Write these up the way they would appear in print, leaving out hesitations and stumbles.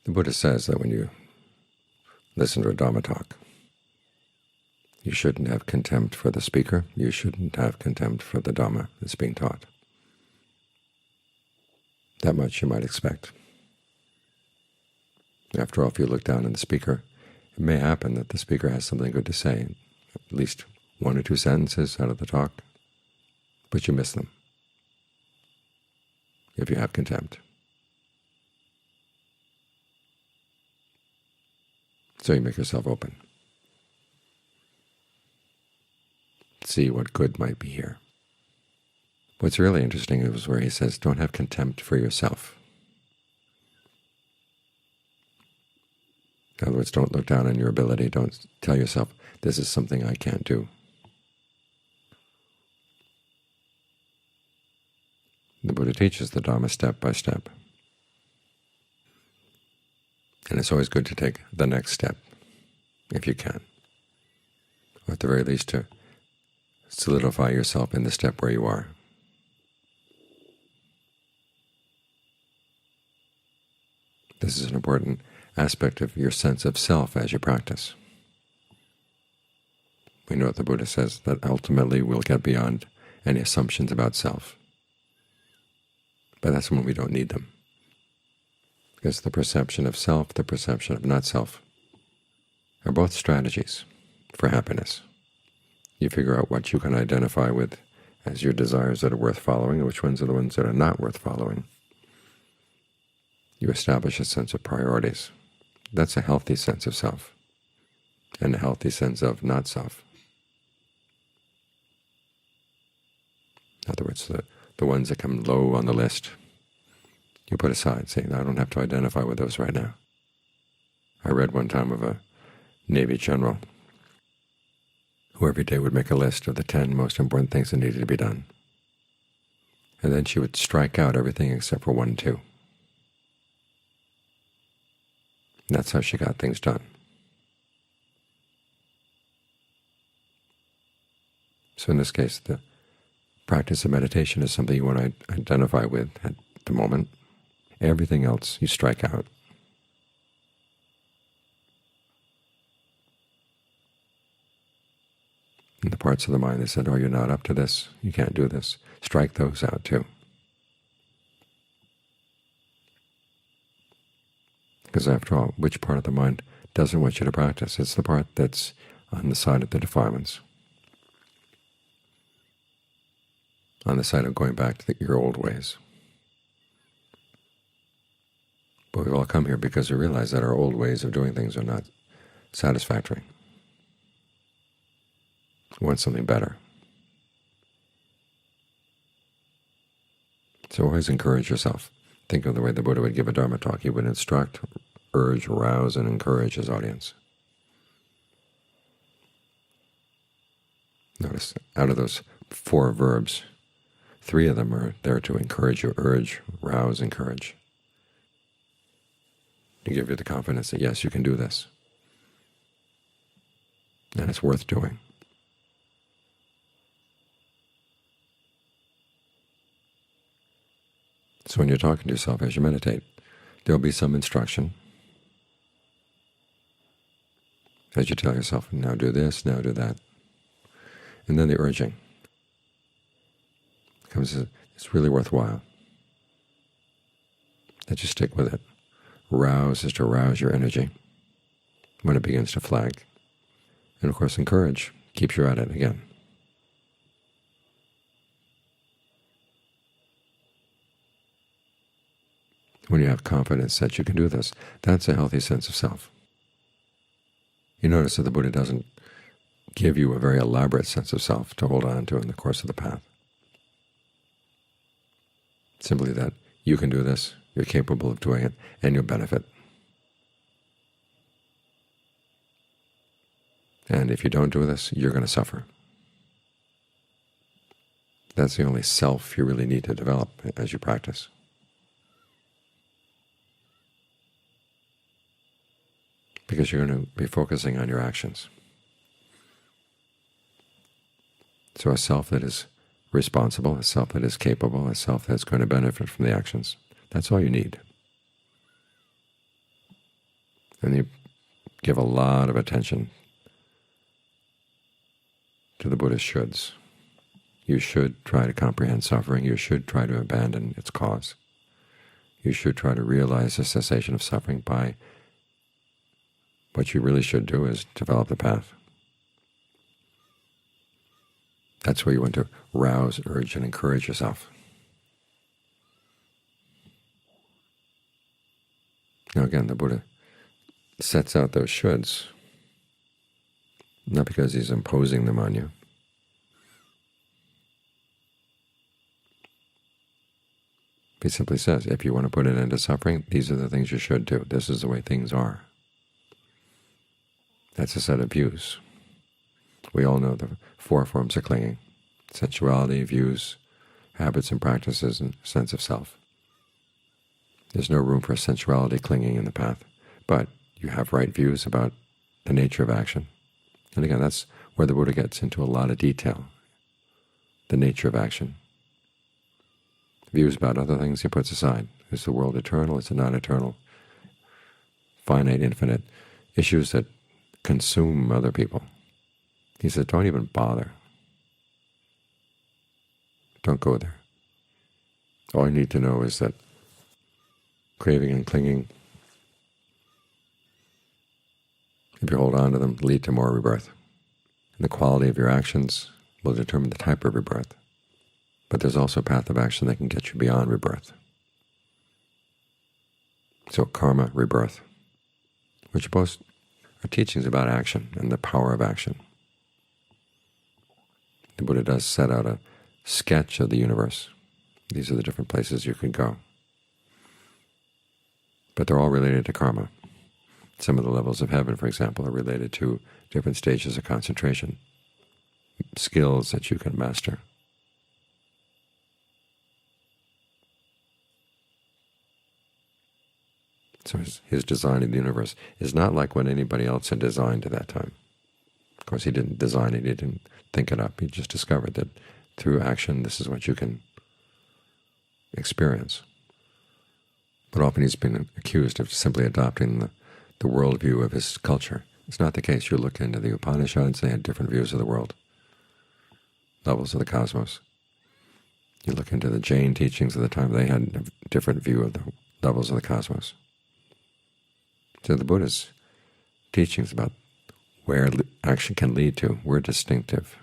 The Buddha says that when you listen to a Dhamma talk, you shouldn't have contempt for the speaker, you shouldn't have contempt for the Dhamma that's being taught. That much you might expect. After all, if you look down on the speaker, it may happen that the speaker has something good to say, at least one or two sentences out of the talk, but you miss them if you have contempt. So you make yourself open. See what good might be here. What's really interesting is where he says, don't have contempt for yourself. In other words, don't look down on your ability. Don't tell yourself, this is something I can't do. The Buddha teaches the Dhamma step by step. And it's always good to take the next step, if you can, or at the very least to solidify yourself in the step where you are. This is an important aspect of your sense of self as you practice. We know what the Buddha says, that ultimately we'll get beyond any assumptions about self. But that's when we don't need them, because the perception of self, the perception of not self, are both strategies for happiness. You figure out what you can identify with as your desires that are worth following, and which ones are the ones that are not worth following. You establish a sense of priorities. That's a healthy sense of self, and a healthy sense of not self. In other words, the ones that come low on the list, you put aside, saying, I don't have to identify with those right now. I read one time of a Navy general who every day would make a list of the 10 most important things that needed to be done. And then she would strike out everything except for 1 and 2. And that's how she got things done. So in this case, the practice of meditation is something you want to identify with at the moment. Everything else you strike out. And the parts of the mind that said, oh, you're not up to this, you can't do this, strike those out too. Because after all, which part of the mind doesn't want you to practice? It's the part that's on the side of the defilements, on the side of going back to your old ways. But we've all come here because we realize that our old ways of doing things are not satisfactory. We want something better. So always encourage yourself. Think of the way the Buddha would give a Dharma talk. He would instruct, urge, rouse, and encourage his audience. Notice, out of those 4 verbs, 3 of them are there to encourage you: urge, rouse, encourage. To give you the confidence that yes, you can do this, and it's worth doing. So when you're talking to yourself as you meditate, there will be some instruction as you tell yourself, now do this, now do that. And then the urging comes, it's really worthwhile that you stick with it. Rouse is to arouse your energy when it begins to flag. And of course encourage keeps you at it again. When you have confidence that you can do this, that's a healthy sense of self. You notice that the Buddha doesn't give you a very elaborate sense of self to hold on to in the course of the path. Simply that you can do this, you're capable of doing it, and you'll benefit. And if you don't do this, you're going to suffer. That's the only self you really need to develop as you practice. Because you're going to be focusing on your actions. So a self that is responsible, a self that is capable, a self that's going to benefit from the actions, that's all you need. And you give a lot of attention to the Buddha's shoulds. You should try to comprehend suffering. You should try to abandon its cause. You should try to realize the cessation of suffering by what you really should do is develop the path. That's where you want to rouse, urge, and encourage yourself. Now again, the Buddha sets out those shoulds, not because he's imposing them on you. He simply says, if you want to put an end to suffering, these are the things you should do. This is the way things are. That's a set of views. We all know the 4 forms of clinging: sensuality, views, habits and practices, and sense of self. There's no room for sensuality clinging in the path, but you have right views about the nature of action. And again, that's where the Buddha gets into a lot of detail, the nature of action. Views about other things he puts aside. Is the world eternal? Is it not eternal? Finite, infinite issues that consume other people. He said, don't even bother. Don't go there. All you need to know is that craving and clinging, if you hold on to them, lead to more rebirth. And the quality of your actions will determine the type of rebirth. But there's also a path of action that can get you beyond rebirth. So karma, rebirth, which both are teachings about action and the power of action. The Buddha does set out a sketch of the universe. These are the different places you could go. But they're all related to karma. Some of the levels of heaven, for example, are related to different stages of concentration, skills that you can master. So his design of the universe is not like what anybody else had designed at that time. Of course, he didn't design it, he didn't think it up. He just discovered that through action, this is what you can experience. But often he's been accused of simply adopting the worldview of his culture. It's not the case. You look into the Upanishads, they had different views of the world, levels of the cosmos. You look into the Jain teachings of the time, they had a different view of the levels of the cosmos. So the Buddha's teachings about where action can lead to were distinctive.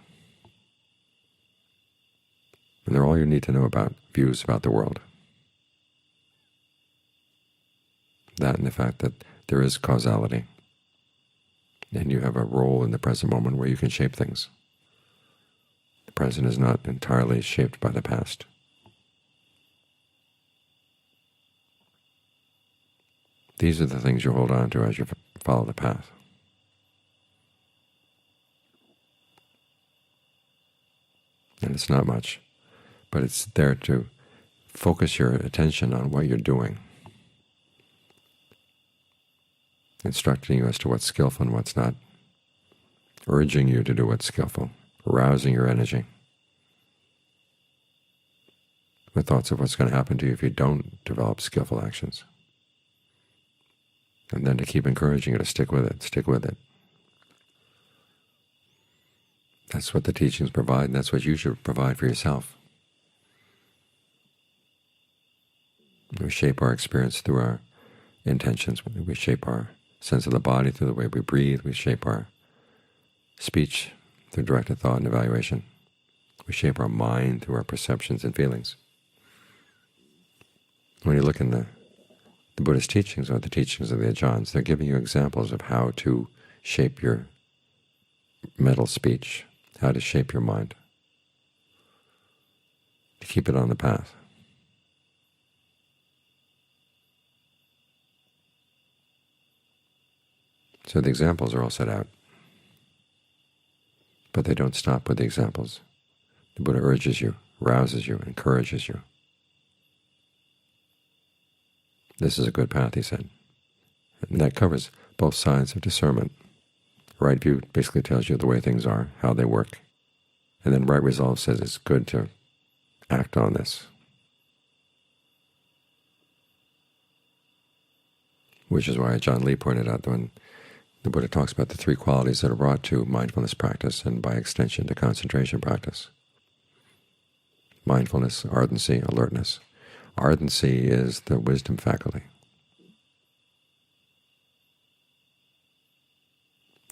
And they're all you need to know about views about the world. That and the fact that there is causality, and you have a role in the present moment where you can shape things. The present is not entirely shaped by the past. These are the things you hold on to as you follow the path. And it's not much, but it's there to focus your attention on what you're doing, instructing you as to what's skillful and what's not, urging you to do what's skillful, arousing your energy with thoughts of what's going to happen to you if you don't develop skillful actions. And then to keep encouraging you to stick with it, stick with it. That's what the teachings provide, and that's what you should provide for yourself. We shape our experience through our intentions. We shape our sense of the body through the way we breathe. We shape our speech through directed thought and evaluation. We shape our mind through our perceptions and feelings. When you look in the Buddhist teachings or the teachings of the Ajahns, they're giving you examples of how to shape your mental speech, how to shape your mind, to keep it on the path. So the examples are all set out, but they don't stop with the examples. The Buddha urges you, rouses you, encourages you. This is a good path, he said. And that covers both sides of discernment. Right view basically tells you the way things are, how they work. And then right resolve says it's good to act on this. which is why John Lee pointed out that when the Buddha talks about the three qualities that are brought to mindfulness practice and by extension to concentration practice. Mindfulness, ardency, alertness. Ardency is the wisdom faculty.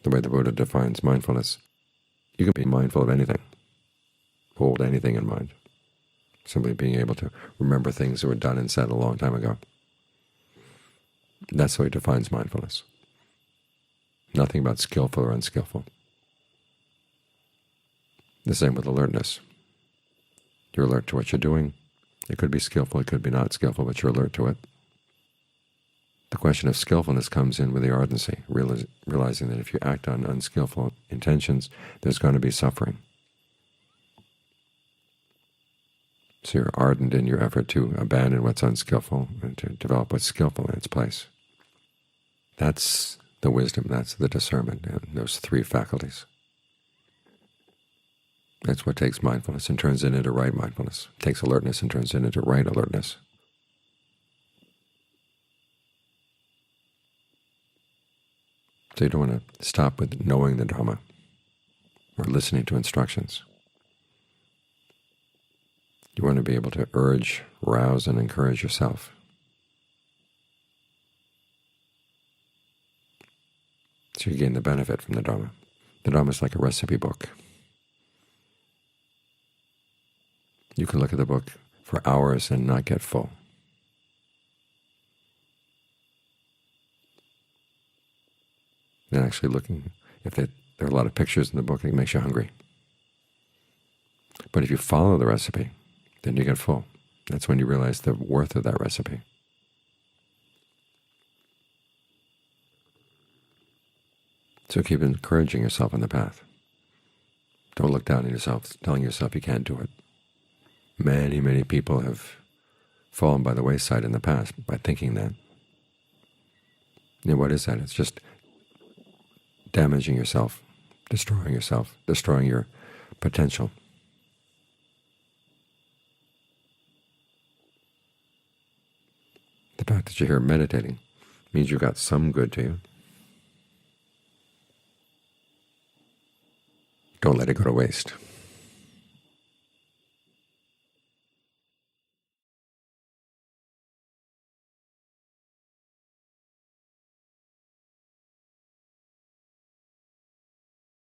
The way the Buddha defines mindfulness, you can be mindful of anything, hold anything in mind, simply being able to remember things that were done and said a long time ago. That's the way he defines mindfulness. Nothing about skillful or unskillful. The same with alertness. You're alert to what you're doing. It could be skillful, it could be not skillful, but you're alert to it. The question of skillfulness comes in with the ardency, realizing that if you act on unskillful intentions, there's going to be suffering. So you're ardent in your effort to abandon what's unskillful and to develop what's skillful in its place. That's the wisdom, that's the discernment, and those three faculties. That's what takes mindfulness and turns it into right mindfulness. It takes alertness and turns it into right alertness. So you don't want to stop with knowing the Dhamma or listening to instructions. You want to be able to urge, rouse, and encourage yourself. So you gain the benefit from the Dhamma. The Dhamma is like a recipe book. You can look at the book for hours and not get full. And actually looking, if there are a lot of pictures in the book, it makes you hungry. But if you follow the recipe, then you get full. That's when you realize the worth of that recipe. So keep encouraging yourself on the path. Don't look down on yourself, telling yourself you can't do it. Many, many people have fallen by the wayside in the past by thinking that. And what is that? It's just damaging yourself, destroying your potential. The fact that you're here meditating means you've got some good to you. Don't let it go to waste.